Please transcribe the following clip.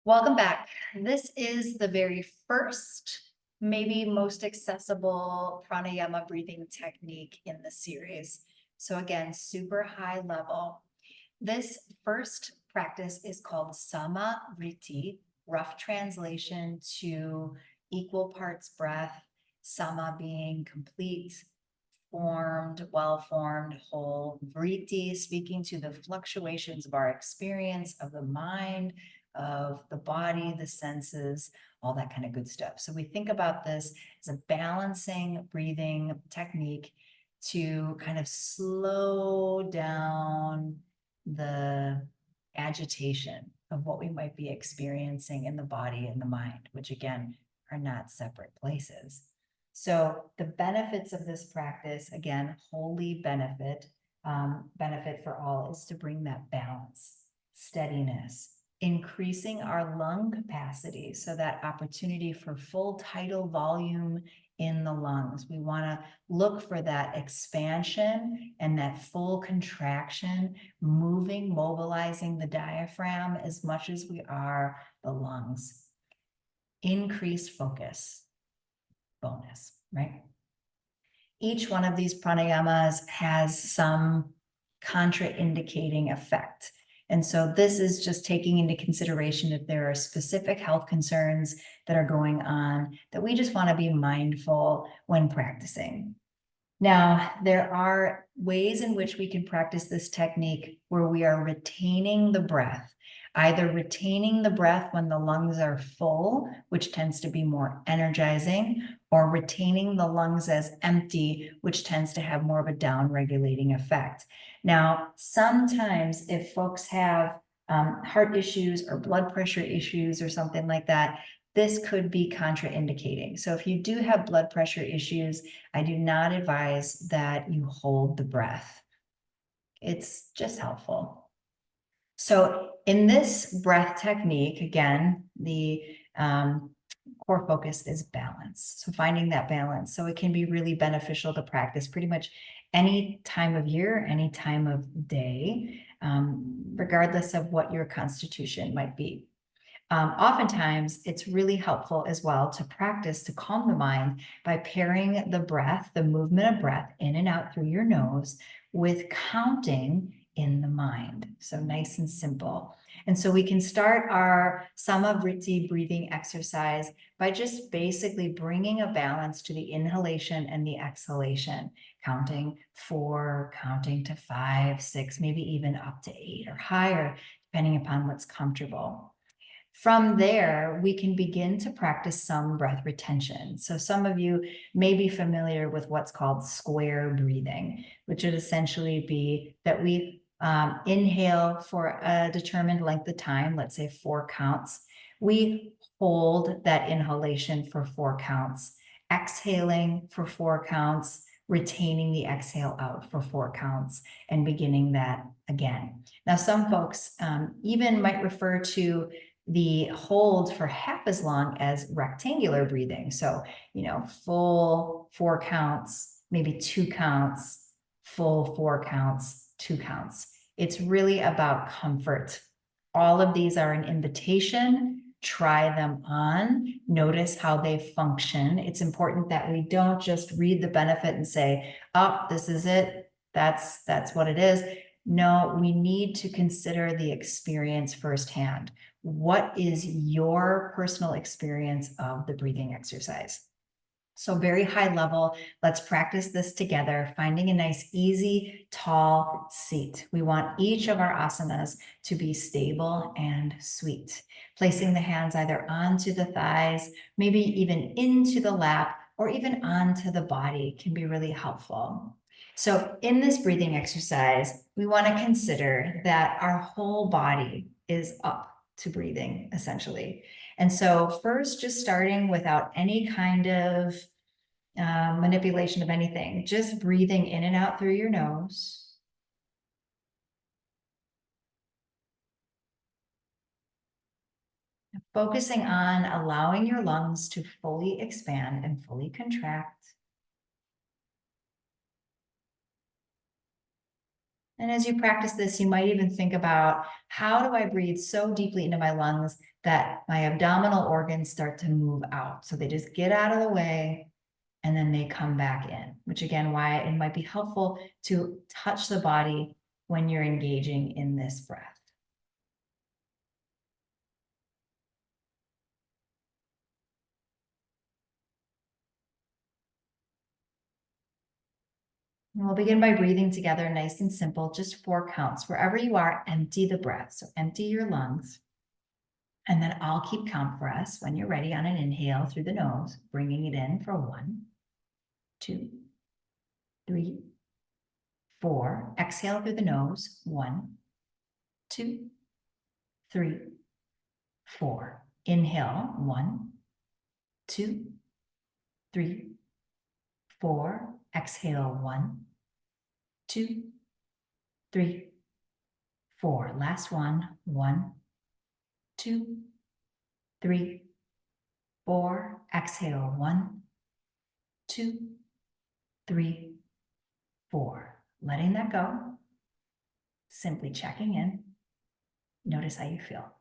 Welcome back. This is the very first, maybe most accessible pranayama breathing technique in the series. So again, super high level. This first practice is called sama vritti, rough translation to equal parts breath, sama being complete, formed, well-formed, whole, vritti speaking to the fluctuations of our experience of the mind, of the body, the senses, all that kind of good stuff. So we think about this as a balancing breathing technique to kind of slow down the agitation of what we might be experiencing in the body and the mind, which again are not separate places. So the benefits of this practice, again, holy benefit, benefit for all, is to bring that balance, steadiness, increasing our lung capacity, so that opportunity for full tidal volume in the lungs. We want to look for that expansion and that full contraction, moving, mobilizing the diaphragm as much as we are the lungs. Increased focus, bonus, right? Each one of these pranayamas has some contraindicating effect. And so this is just taking into consideration if there are specific health concerns that are going on that we just want to be mindful when practicing. Now, there are ways in which we can practice this technique where we are retaining the breath, either retaining the breath when the lungs are full, which tends to be more energizing, or retaining the lungs as empty, which tends to have more of a down-regulating effect. Now, sometimes if folks have heart issues or blood pressure issues or something like that, this could be contraindicating. So if you do have blood pressure issues, I do not advise that you hold the breath. It's just helpful. So in this breath technique, again, the core focus is balance. So finding that balance. So it can be really beneficial to practice pretty much any time of year, any time of day, regardless of what your constitution might be. Oftentimes, it's really helpful as well to practice to calm the mind by pairing the breath, the movement of breath in and out through your nose, with counting in the mind. So nice and simple. And so we can start our Samavritti breathing exercise by just basically bringing a balance to the inhalation and the exhalation, counting 4, counting to 5, 6, maybe even up to 8 or higher, depending upon what's comfortable. From there, we can begin to practice some breath retention. So some of you may be familiar with what's called square breathing, which would essentially be that we inhale for a determined length of time, let's say 4 counts. We hold that inhalation for 4 counts, exhaling for 4 counts, retaining the exhale out for 4 counts, and beginning that again. Now, some folks even might refer to the hold for half as long as rectangular breathing. So, full 4 counts, maybe 2 counts, full 4 counts, 2 counts. It's really about comfort. All of these are an invitation. Try them on. Notice how they function. It's important that we don't just read the benefit and say, oh, this is it. That's what it is. No, we need to consider the experience firsthand. What is your personal experience of the breathing exercise? So very high level, let's practice this together, finding a nice, easy, tall seat. We want each of our asanas to be stable and sweet. Placing the hands either onto the thighs, maybe even into the lap, or even onto the body can be really helpful. So in this breathing exercise, we want to consider that our whole body is up to breathing, essentially. And so first, just starting without any kind of manipulation of anything, just breathing in and out through your nose. Focusing on allowing your lungs to fully expand and fully contract. And as you practice this, you might even think about, how do I breathe so deeply into my lungs that my abdominal organs start to move out? So they just get out of the way and then they come back in, which again, why it might be helpful to touch the body when you're engaging in this breath. And we'll begin by breathing together, nice and simple, just 4 counts. Wherever you are, empty the breath. So empty your lungs. And then I'll keep count for us when you're ready on an inhale through the nose, bringing it in for 1, 2, 3, 4. Exhale through the nose, 1, 2, 3, 4. Inhale, 1, 2, 3, 4. Exhale, 1, 2, 3, 4. Last one, 1, 2, 3, 4. Exhale, 1, 2, 3, 4. Letting that go. Simply checking in. Notice how you feel.